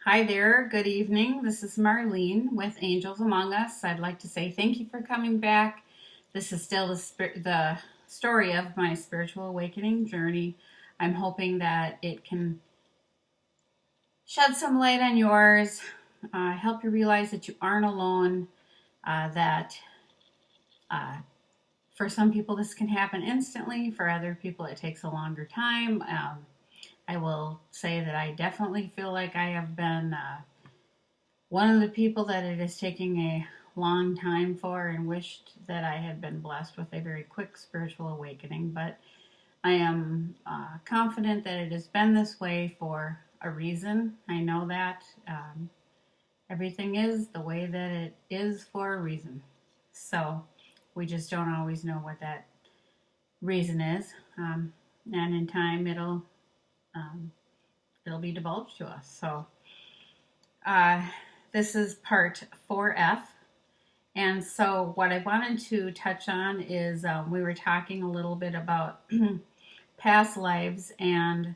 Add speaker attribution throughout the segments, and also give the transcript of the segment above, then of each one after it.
Speaker 1: Hi there, good evening. This is Marlene with Angels Among Us. I'd like to say thank you for coming back. This is still the story of my spiritual awakening journey. I'm hoping that it can shed some light on yours, help you realize that you aren't alone, that uh, for some people this can happen instantly, for other people it takes a longer time. I will say that I definitely feel like I have been one of the people that it is taking a long time for and wished that I had been blessed with a very quick spiritual awakening. But I am confident that it has been this way for a reason. I know that everything is the way that it is for a reason. So we just don't always know what that reason is. And in time, um, it'll be divulged to us. So uh, this is part 4F. And so, what I wanted to touch on is we were talking a little bit about past lives and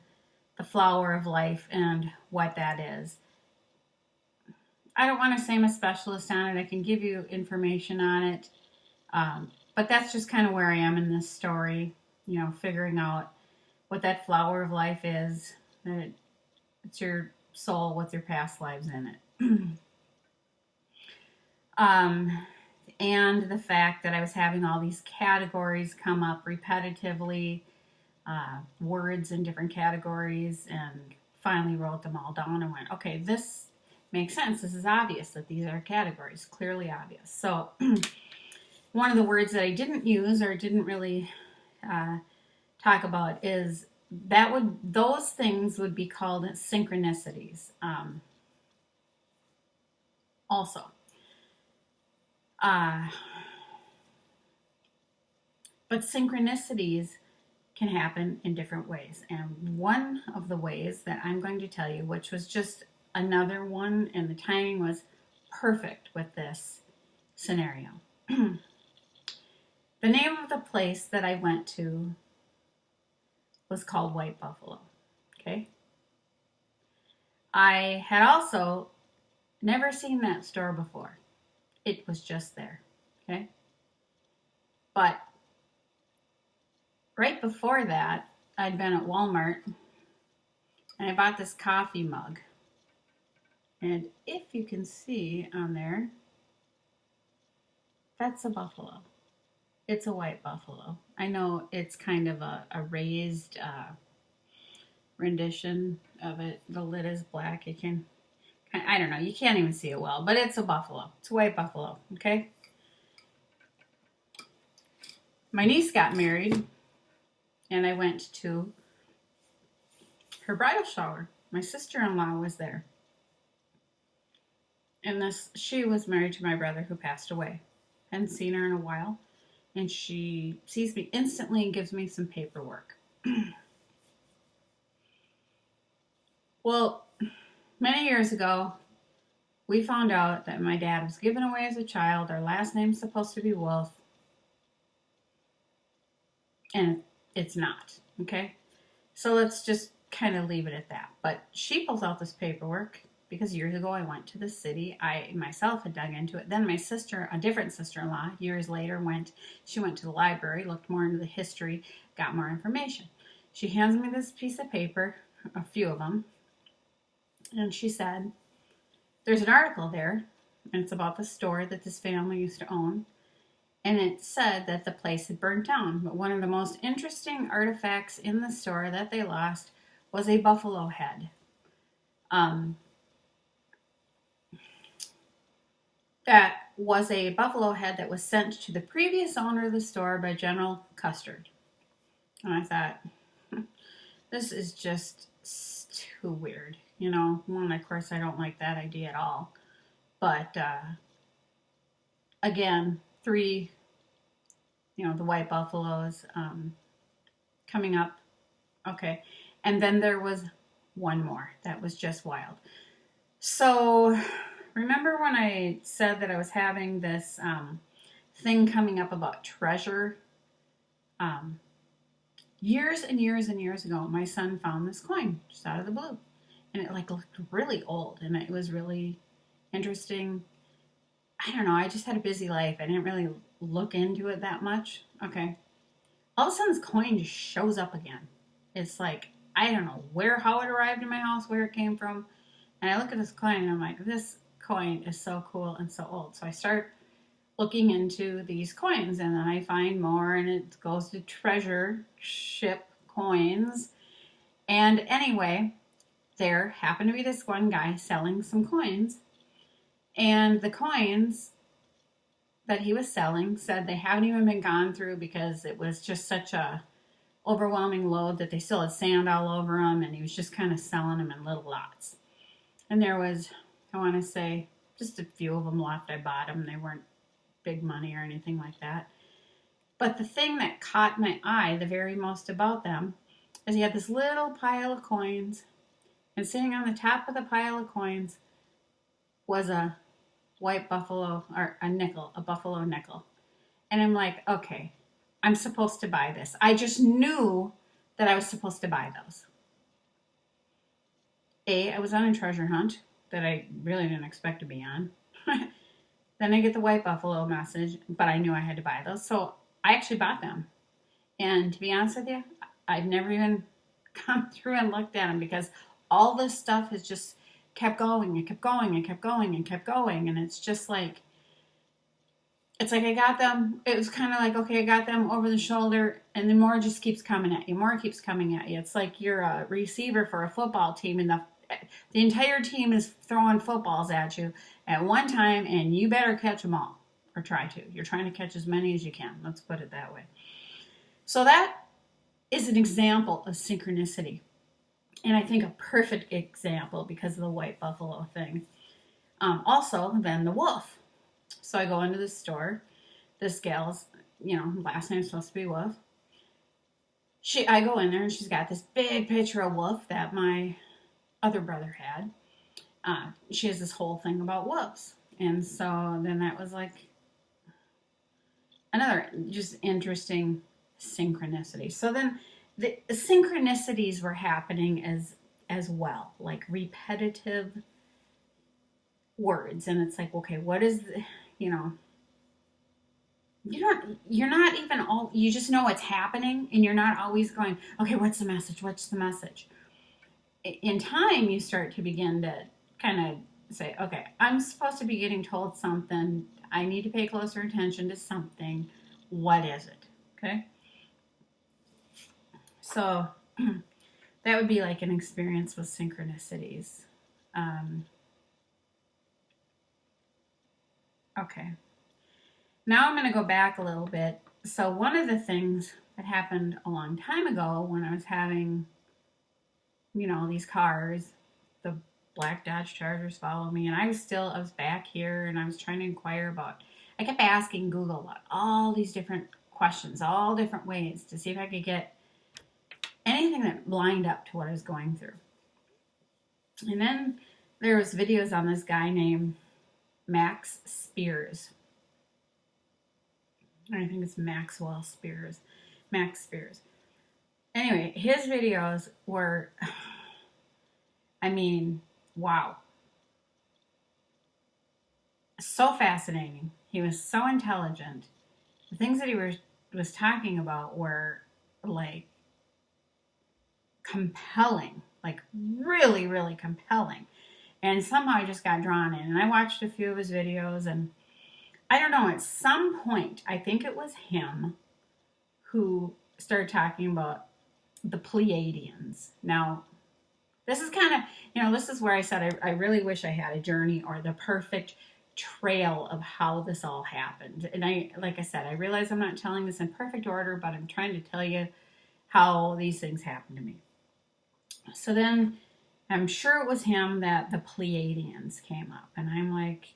Speaker 1: the flower of life and what that is. I don't want to say I'm a specialist on it, I can give you information on it, but that's just kind of where I am in this story, figuring out what that flower of life is, that it's your soul with your past lives in it. um, and the fact that I was having all these categories come up repetitively, words in different categories, and finally wrote them all down and went, okay, this makes sense. This is obvious that these are categories, clearly obvious. So, one of the words that I didn't use or didn't really talk about is those things would be called synchronicities. Also, uh, but synchronicities can happen in different ways. And one of the ways that I'm going to tell you, which was just another one, and the timing was perfect with this scenario. The name of the place that I went to was called White Buffalo. Okay. I had also never seen that store before. It was just there. Okay. But right before that, I'd been at Walmart and I bought this coffee mug. And if you can see on there, that's a buffalo. It's a white buffalo. I know it's kind of a raised rendition of it. The lid is black. I don't know, you can't even see it well, but it's a buffalo. It's a white buffalo, okay? My niece got married, and I went to her bridal shower. My sister-in-law was there. And she was married to my brother who passed away. Hadn't seen her in a while. And she sees me instantly and gives me some paperwork. Well, many years ago, we found out that my dad was given away as a child. Our last name's supposed to be Wolf. And it's not, okay? So let's just kind of leave it at that. But she pulls out this paperwork because years ago I went to the city. I myself had dug into it. Then my sister, a different sister-in-law, years later she went to the library, looked more into the history, got more information. She hands me this piece of paper, a few of them, and she said, there's an article there, and it's about the store that this family used to own. And it said that the place had burned down. But one of the most interesting artifacts in the store that they lost was a buffalo head. That was a buffalo head that was sent to the previous owner of the store by General Custard. And I thought, this is just too weird. One, of course, I don't like that idea at all. But again, the white buffaloes coming up. Okay. And then there was one more that was just wild. So remember when I said that I was having this thing coming up about treasure? Years and years and years ago, my son found this coin just out of the blue. and it like looked really old, and it was really interesting. I don't know. I just had a busy life. I didn't really look into it that much. Okay. All of a sudden, this coin just shows up again. It's like, I don't know how it arrived in my house, where it came from. And I look at this coin and I'm like, this coin is so cool and so old. So I start looking into these coins, and then I find more, and it goes to treasure ship coins. And anyway, there happened to be this one guy selling some coins, and the coins that he was selling said they haven't even been gone through because it was just such a overwhelming load that they still had sand all over them, and he was just kind of selling them in little lots. And there was, I want to say, just a few of them left. I bought them. They weren't big money or anything like that. But the thing that caught my eye the very most about them is he had this little pile of coins, and sitting on the top of the pile of coins was a white buffalo, or a nickel, a buffalo nickel. And I'm like, okay, I'm supposed to buy this. I just knew that I was supposed to buy those. I was on a treasure hunt that I really didn't expect to be on. Then I get the white buffalo message, but I knew I had to buy those. So I actually bought them. And to be honest with you, I've never even gone through and looked at them because all this stuff has just kept going and kept going and kept going and kept going. And it's just like, it's like I got them. It was kind of like, okay, I got them over the shoulder, and then more just keeps coming at you. More keeps coming at you. It's like you're a receiver for a football team, and the entire team is throwing footballs at you at one time, and you better catch them all, or try to. You're trying to catch as many as you can. Let's put it that way. So that is an example of synchronicity. And I think a perfect example because of the white buffalo thing. Also, then the wolf. So I go into the store. This gal's, last name's supposed to be Wolf. I go in there and she's got this big picture of Wolf that my other brother had. She has this whole thing about wolves. And so then that was like another just interesting synchronicity. So then the synchronicities were happening as well, like repetitive words. And it's like, okay, what is you're not even all, you just know what's happening, and you're not always going, okay, what's the message? What's the message? In time, you start to begin to kind of say, okay, I'm supposed to be getting told something. I need to pay closer attention to something. What is it? Okay. So that would be like an experience with synchronicities. Okay. Now I'm going to go back a little bit. So one of the things that happened a long time ago when I was having, these cars, the black Dodge Chargers follow me, and I was back here, and I was trying to inquire about, I kept asking Google about all these different questions, all different ways to see if I could get anything that lined up to what I was going through. And then there was videos on this guy named Max Spiers. I think it's Max Spiers. Anyway, his videos were, wow. So fascinating. He was so intelligent. The things that he was talking about were like compelling, like really, really compelling. And somehow I just got drawn in. And I watched a few of his videos, and I don't know, at some point, I think it was him who started talking about the Pleiadians. Now, this is kind of, this is where I said I really wish I had a journey or the perfect trail of how this all happened. And like I said, I realize I'm not telling this in perfect order, but I'm trying to tell you how these things happened to me. So then I'm sure it was him that the Pleiadians came up. And I'm like,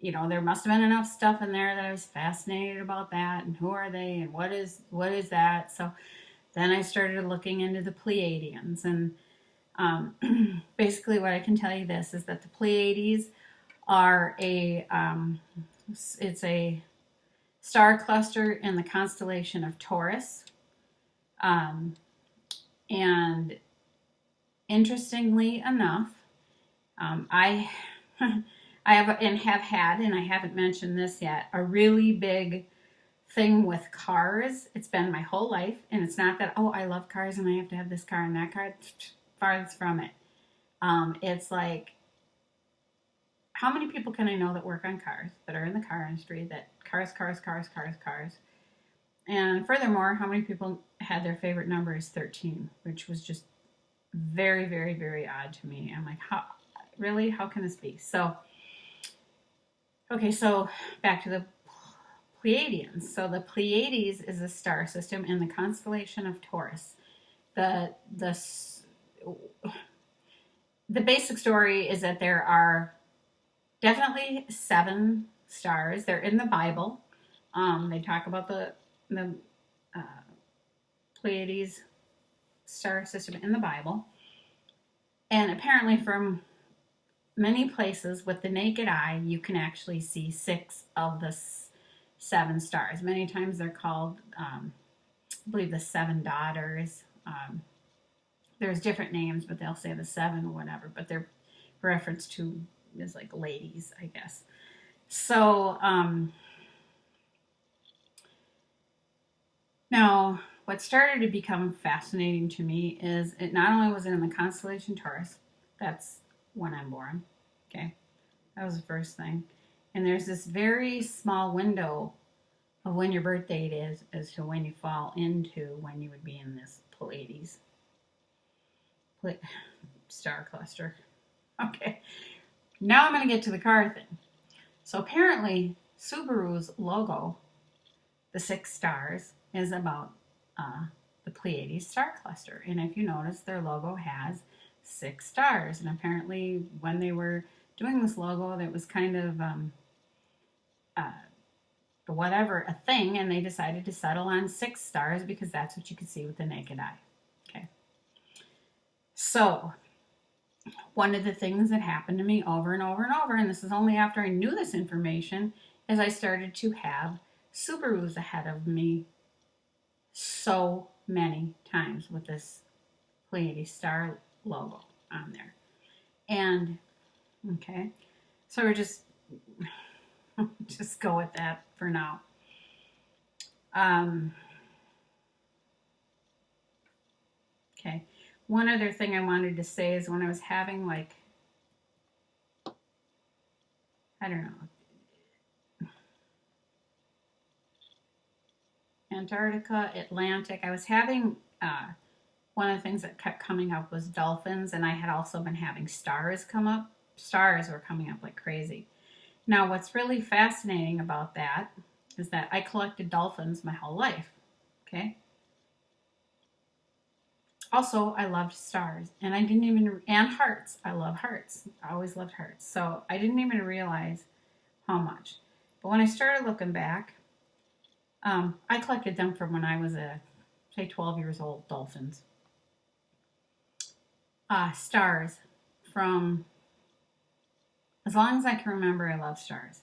Speaker 1: there must have been enough stuff in there that I was fascinated about that, and who are they, and what is that? So then I started looking into the Pleiadians, and basically what I can tell you this is that the Pleiades are it's a star cluster in the constellation of Taurus, and Interestingly enough, I I have had, and I haven't mentioned this yet, a really big thing with cars. It's been my whole life, and it's not that, oh, I love cars and I have to have this car and that car. Farthest from it. It's like, how many people can I know that work on cars, that are in the car industry, that cars. And furthermore, how many people had their favorite number is 13, which was just very, very, very odd to me. I'm like, how, really? How can this be? So, okay, so back to the Pleiadians. So the Pleiades is a star system in the constellation of Taurus. The basic story is that there are definitely 7 stars. They're in the Bible. They talk about the Pleiades star system in the Bible. And apparently from many places with the naked eye, you can actually see 6 of the 7 stars. Many times they're called, I believe, the 7 daughters. There's different names, but they'll say the 7 or whatever. But they're referenced to as like ladies, I guess. So now what started to become fascinating to me is it not only was it in the constellation Taurus, that's when I'm born, okay? That was the first thing. And there's this very small window of when your birth date is as to when you fall into when you would be in this Pleiades star cluster. Okay, now I'm going to get to the car thing. So apparently Subaru's logo, the 6 stars, is about the Pleiades star cluster. And if you notice, their logo has 6 stars. And apparently when they were doing this logo, that was kind of a thing, and they decided to settle on 6 stars because that's what you could see with the naked eye. Okay. So one of the things that happened to me over and over and over, and this is only after I knew this information, is I started to have Subarus ahead of me so many times with this Pleiades star logo on there. And, okay, so we're just go with that for now. Okay. One other thing I wanted to say is when I was having, like, I don't know, Antarctica, Atlantic, I was having, one of the things that kept coming up was dolphins, and I had also been having stars come up. Stars were coming up like crazy. Now, what's really fascinating about that is that I collected dolphins my whole life, okay? Also, I loved stars, and and hearts. I love hearts. I always loved hearts. So I didn't even realize how much. But when I started looking back, I collected them from when I was, say, 12 years old, dolphins. Stars from, as long as I can remember, I love stars.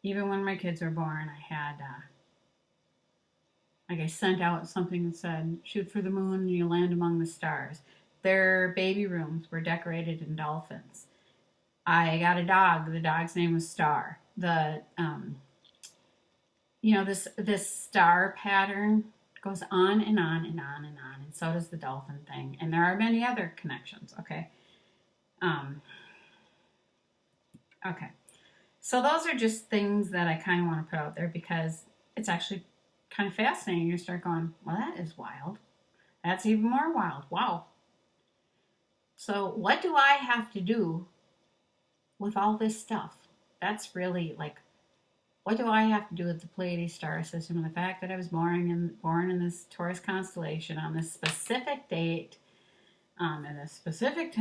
Speaker 1: Even when my kids were born, I had, I sent out something that said, shoot for the moon and you land among the stars. Their baby rooms were decorated in dolphins. I got a dog. The dog's name was Star. The, this star pattern goes on and on and on and on, and so does the dolphin thing. And there are many other connections, okay? Okay. So those are just things that I kind of want to put out there because it's actually kind of fascinating. You start going, well, that is wild. That's even more wild. Wow. So what do I have to do with all this stuff? That's really like, what do I have to do with the Pleiades star system and the fact that I was born in this Taurus constellation on this specific date, and a specific,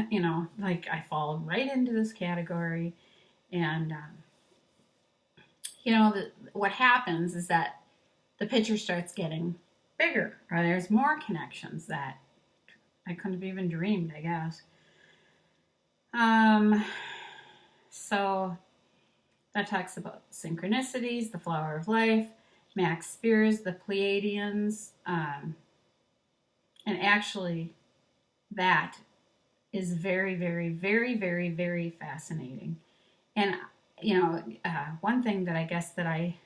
Speaker 1: like I fall right into this category. And, what happens is that the picture starts getting bigger, or there's more connections that I couldn't have even dreamed, I guess. So that talks about synchronicities, the flower of life, Max Spiers, the Pleiadians, and actually that is very, very, very, very, very fascinating. And, one thing that I guess that I